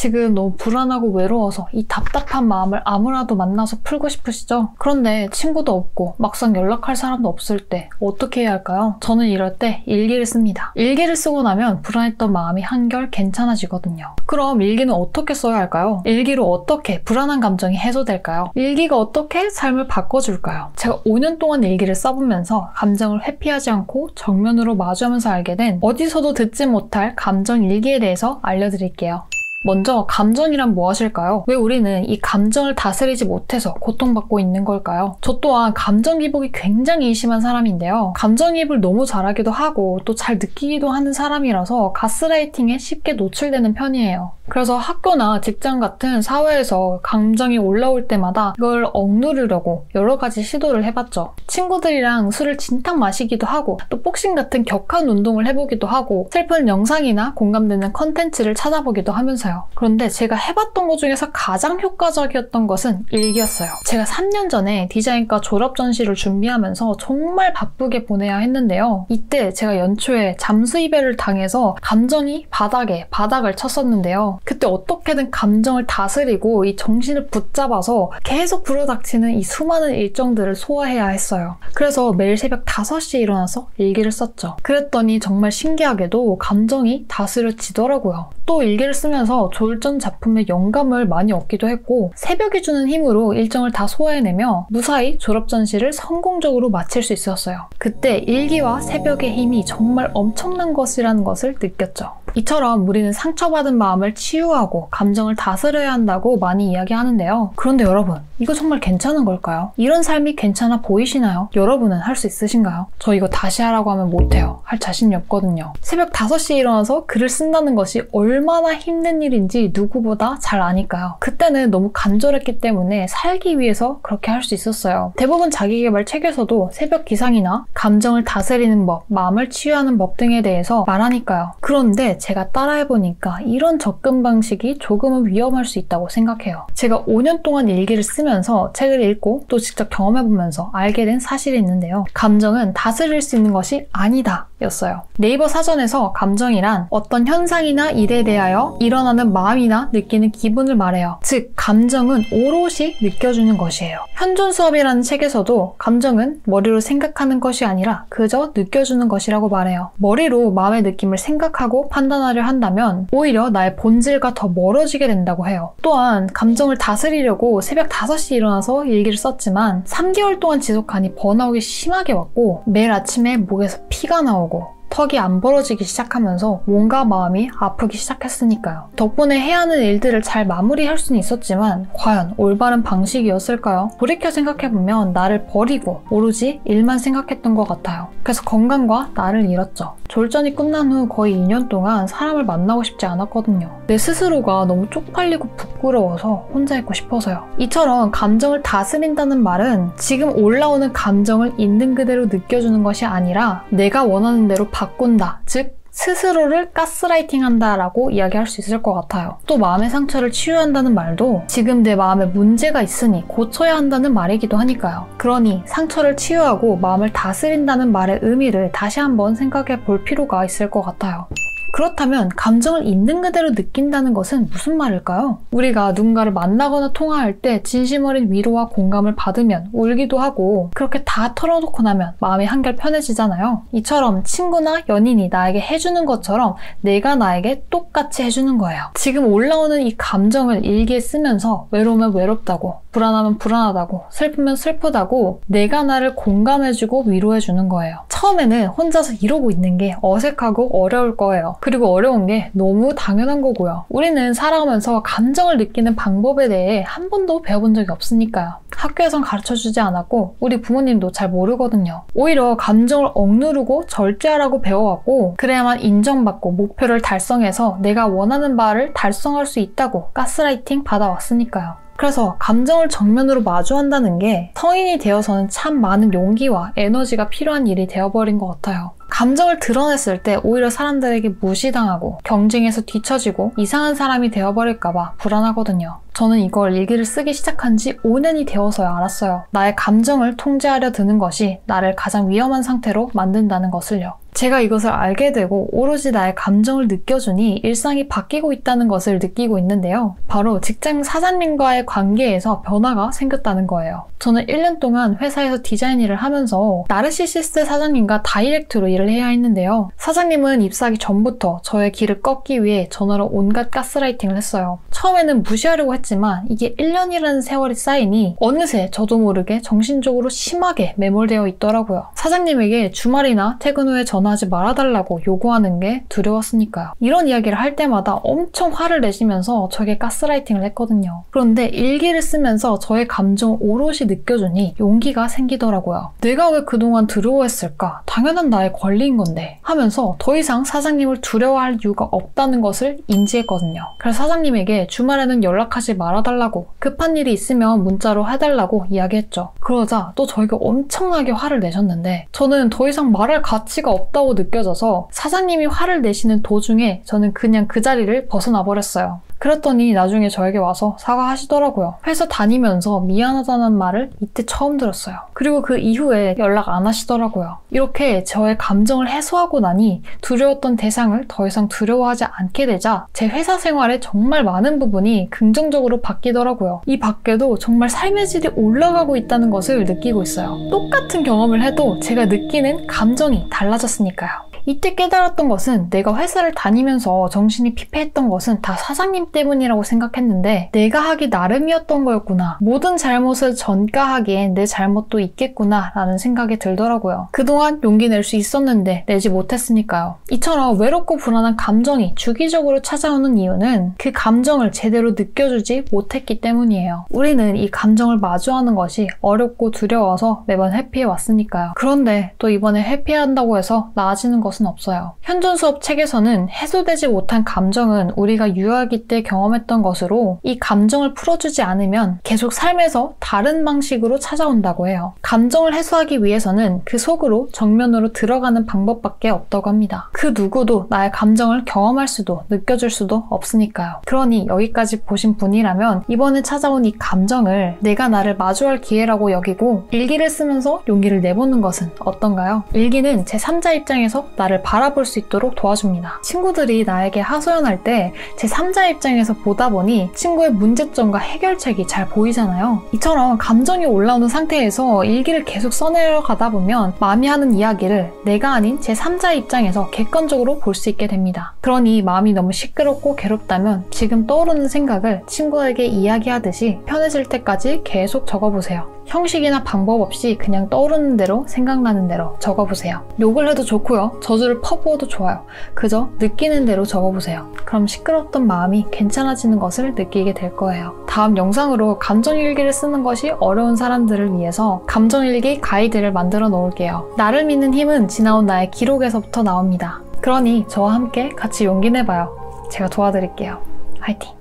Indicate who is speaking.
Speaker 1: 지금 너무 불안하고 외로워서 이 답답한 마음을 아무라도 만나서 풀고 싶으시죠? 그런데 친구도 없고 막상 연락할 사람도 없을 때 어떻게 해야 할까요? 저는 이럴 때 일기를 씁니다. 일기를 쓰고 나면 불안했던 마음이 한결 괜찮아지거든요. 그럼 일기는 어떻게 써야 할까요? 일기로 어떻게 불안한 감정이 해소될까요? 일기가 어떻게 삶을 바꿔줄까요? 제가 5년 동안 일기를 써보면서 감정을 회피하지 않고 정면으로 마주하면서 알게 된 어디서도 듣지 못할 감정 일기에 대해서 알려드릴게요. 먼저 감정이란 무엇일까요? 왜 우리는 이 감정을 다스리지 못해서 고통받고 있는 걸까요? 저 또한 감정기복이 굉장히 심한 사람인데요. 감정이입을 너무 잘하기도 하고 또 잘 느끼기도 하는 사람이라서 가스라이팅에 쉽게 노출되는 편이에요. 그래서 학교나 직장 같은 사회에서 감정이 올라올 때마다 이걸 억누르려고 여러 가지 시도를 해봤죠. 친구들이랑 술을 진탕 마시기도 하고 또 복싱 같은 격한 운동을 해보기도 하고 슬픈 영상이나 공감되는 컨텐츠를 찾아보기도 하면서요. 그런데 제가 해봤던 것 중에서 가장 효과적이었던 것은 일기였어요. 제가 3년 전에 디자인과 졸업 전시를 준비하면서 정말 바쁘게 보내야 했는데요. 이때 제가 연초에 잠수 이별을 당해서 감정이 바닥을 쳤었는데요. 그때 어떻게든 감정을 다스리고 이 정신을 붙잡아서 계속 불어닥치는 이 수많은 일정들을 소화해야 했어요. 그래서 매일 새벽 5시에 일어나서 일기를 썼죠. 그랬더니 정말 신기하게도 감정이 다스려지더라고요. 또 일기를 쓰면서 졸전 작품의 영감을 많이 얻기도 했고 새벽이 주는 힘으로 일정을 다 소화해내며 무사히 졸업 전시를 성공적으로 마칠 수 있었어요. 그때 일기와 새벽의 힘이 정말 엄청난 것이라는 것을 느꼈죠. 이처럼 우리는 상처받은 마음을 치유하고 감정을 다스려야 한다고 많이 이야기하는데요. 그런데 여러분, 이거 정말 괜찮은 걸까요? 이런 삶이 괜찮아 보이시나요? 여러분은 할 수 있으신가요? 저 이거 다시 하라고 하면 못해요. 할 자신이 없거든요. 새벽 5시에 일어나서 글을 쓴다는 것이 얼마나 힘든 일인지 누구보다 잘 아니까요. 그때는 너무 간절했기 때문에 살기 위해서 그렇게 할 수 있었어요. 대부분 자기계발 책에서도 새벽 기상이나 감정을 다스리는 법, 마음을 치유하는 법 등에 대해서 말하니까요. 그런데 제가 따라해보니까 이런 접근 방식이 조금은 위험할 수 있다고 생각해요. 제가 5년 동안 일기를 쓰면서 책을 읽고 또 직접 경험해보면서 알게 된 사실이 있는데요. 감정은 다스릴 수 있는 것이 아니다 였어요. 네이버 사전에서 감정이란 어떤 현상이나 일에 대하여 일어나는 마음이나 느끼는 기분을 말해요. 즉, 감정은 오롯이 느껴주는 것이에요. 현존수업이라는 책에서도 감정은 머리로 생각하는 것이 아니라 그저 느껴주는 것이라고 말해요. 머리로 마음의 느낌을 생각하고 판단하려 한다면 오히려 나의 본질과 더 멀어지게 된다고 해요. 또한 감정을 다스리려고 새벽 5시에 일어나서 일기를 썼지만 3개월 동안 지속하니 번아웃이 심하게 왔고 매일 아침에 목에서 피가 나오고 턱이 안 벌어지기 시작하면서 몸과 마음이 아프기 시작했으니까요. 덕분에 해야 하는 일들을 잘 마무리할 수는 있었지만 과연 올바른 방식이었을까요? 돌이켜 생각해보면 나를 버리고 오로지 일만 생각했던 것 같아요. 그래서 건강과 나를 잃었죠. 졸전이 끝난 후 거의 2년 동안 사람을 만나고 싶지 않았거든요. 내 스스로가 너무 쪽팔리고 부끄러워서 혼자 있고 싶어서요. 이처럼 감정을 다스린다는 말은 지금 올라오는 감정을 있는 그대로 느껴주는 것이 아니라 내가 원하는 대로 바꾼다. 즉, 스스로를 가스라이팅한다 라고 이야기할 수 있을 것 같아요. 또 마음의 상처를 치유한다는 말도 지금 내 마음에 문제가 있으니 고쳐야 한다는 말이기도 하니까요. 그러니 상처를 치유하고 마음을 다스린다는 말의 의미를 다시 한번 생각해 볼 필요가 있을 것 같아요. 그렇다면 감정을 있는 그대로 느낀다는 것은 무슨 말일까요? 우리가 누군가를 만나거나 통화할 때 진심 어린 위로와 공감을 받으면 울기도 하고 그렇게 다 털어놓고 나면 마음이 한결 편해지잖아요. 이처럼 친구나 연인이 나에게 해주는 것처럼 내가 나에게 똑같이 해주는 거예요. 지금 올라오는 이 감정을 일기에 쓰면서 외로우면 외롭다고, 불안하면 불안하다고, 슬프면 슬프다고 내가 나를 공감해주고 위로해주는 거예요. 처음에는 혼자서 이러고 있는 게 어색하고 어려울 거예요. 그리고 어려운 게 너무 당연한 거고요. 우리는 살아가면서 감정을 느끼는 방법에 대해 한 번도 배워본 적이 없으니까요. 학교에선 가르쳐주지 않았고 우리 부모님도 잘 모르거든요. 오히려 감정을 억누르고 절제하라고 배워왔고 그래야만 인정받고 목표를 달성해서 내가 원하는 바를 달성할 수 있다고 가스라이팅 받아왔으니까요. 그래서 감정을 정면으로 마주한다는 게 성인이 되어서는 참 많은 용기와 에너지가 필요한 일이 되어버린 것 같아요. 감정을 드러냈을 때 오히려 사람들에게 무시당하고 경쟁에서 뒤처지고 이상한 사람이 되어버릴까봐 불안하거든요. 저는 이걸 일기를 쓰기 시작한 지 5년이 되어서야 알았어요. 나의 감정을 통제하려 드는 것이 나를 가장 위험한 상태로 만든다는 것을요. 제가 이것을 알게 되고 오로지 나의 감정을 느껴주니 일상이 바뀌고 있다는 것을 느끼고 있는데요. 바로 직장 사장님과의 관계에서 변화가 생겼다는 거예요. 저는 1년 동안 회사에서 디자인 일을 하면서 나르시시스트 사장님과 다이렉트로 일을 해야 했는데요. 사장님은 입사하기 전부터 저의 길을 꺾기 위해 전화로 온갖 가스라이팅을 했어요. 처음에는 무시하려고 했지만 이게 1년이라는 세월이 쌓이니 어느새 저도 모르게 정신적으로 심하게 매몰되어 있더라고요. 사장님에게 주말이나 퇴근 후에 전화하지 말아달라고 요구하는 게 두려웠으니까요. 이런 이야기를 할 때마다 엄청 화를 내시면서 저에게 가스라이팅을 했거든요. 그런데 일기를 쓰면서 저의 감정을 오롯이 느껴주니 용기가 생기더라고요. 내가 왜 그동안 두려워했을까? 당연한 나의 권리인 건데 하면서 더 이상 사장님을 두려워할 이유가 없다는 것을 인지했거든요. 그래서 사장님에게 주말에는 연락하지 말아달라고, 급한 일이 있으면 문자로 해달라고 이야기했죠. 그러자 또 저에게 엄청나게 화를 내셨는데 저는 더 이상 말할 가치가 없다고 느껴져서 사장님이 화를 내시는 도중에 저는 그냥 그 자리를 벗어나 버렸어요. 그랬더니 나중에 저에게 와서 사과하시더라고요. 회사 다니면서 미안하다는 말을 이때 처음 들었어요. 그리고 그 이후에 연락 안 하시더라고요. 이렇게 저의 감정을 해소하고 나니 두려웠던 대상을 더 이상 두려워하지 않게 되자 제 회사 생활에 정말 많은 부분이 긍정적으로 바뀌더라고요. 이 밖에도 정말 삶의 질이 올라가고 있다는 것을 느끼고 있어요. 똑같은 경험을 해도 제가 느끼는 감정이 달라졌으니까요. 이때 깨달았던 것은 내가 회사를 다니면서 정신이 피폐했던 것은 다 사장님 때문이라고 생각했는데 내가 하기 나름이었던 거였구나. 모든 잘못을 전가하기엔 내 잘못도 있겠구나 라는 생각이 들더라고요. 그동안 용기 낼 수 있었는데 내지 못했으니까요. 이처럼 외롭고 불안한 감정이 주기적으로 찾아오는 이유는 그 감정을 제대로 느껴주지 못했기 때문이에요. 우리는 이 감정을 마주하는 것이 어렵고 두려워서 매번 회피해왔으니까요. 그런데 또 이번에 회피한다고 해서 나아지는 것은 없어요. 현존 수업 책에서는 해소되지 못한 감정은 우리가 유아기 때 경험했던 것으로 이 감정을 풀어주지 않으면 계속 삶에서 다른 방식으로 찾아온다고 해요. 감정을 해소하기 위해서는 그 속으로 정면으로 들어가는 방법밖에 없다고 합니다. 그 누구도 나의 감정을 경험할 수도 느껴줄 수도 없으니까요. 그러니 여기까지 보신 분이라면 이번에 찾아온 이 감정을 내가 나를 마주할 기회라고 여기고 일기를 쓰면서 용기를 내보는 것은 어떤가요? 일기는 제3자 입장에서 나를 바라볼 수 있도록 도와줍니다. 친구들이 나에게 하소연할 때 제3자 입장에서 보다 보니 친구의 문제점과 해결책이 잘 보이잖아요. 이처럼 감정이 올라오는 상태에서 일기를 계속 써내려가다 보면 마음이 하는 이야기를 내가 아닌 제3자의 입장에서 객관적으로 볼 수 있게 됩니다. 그러니 마음이 너무 시끄럽고 괴롭다면 지금 떠오르는 생각을 친구에게 이야기하듯이 편해질 때까지 계속 적어보세요. 형식이나 방법 없이 그냥 떠오르는 대로 생각나는 대로 적어보세요. 욕을 해도 좋고요. 저주를 퍼부어도 좋아요. 그저 느끼는 대로 적어보세요. 그럼 시끄럽던 마음이 괜찮아지는 것을 느끼게 될 거예요. 다음 영상으로 감정일기를 쓰는 것이 어려운 사람들을 위해서 감정일기 가이드를 만들어 놓을게요. 나를 믿는 힘은 지나온 나의 기록에서부터 나옵니다. 그러니 저와 함께 같이 용기 내봐요. 제가 도와드릴게요. 화이팅!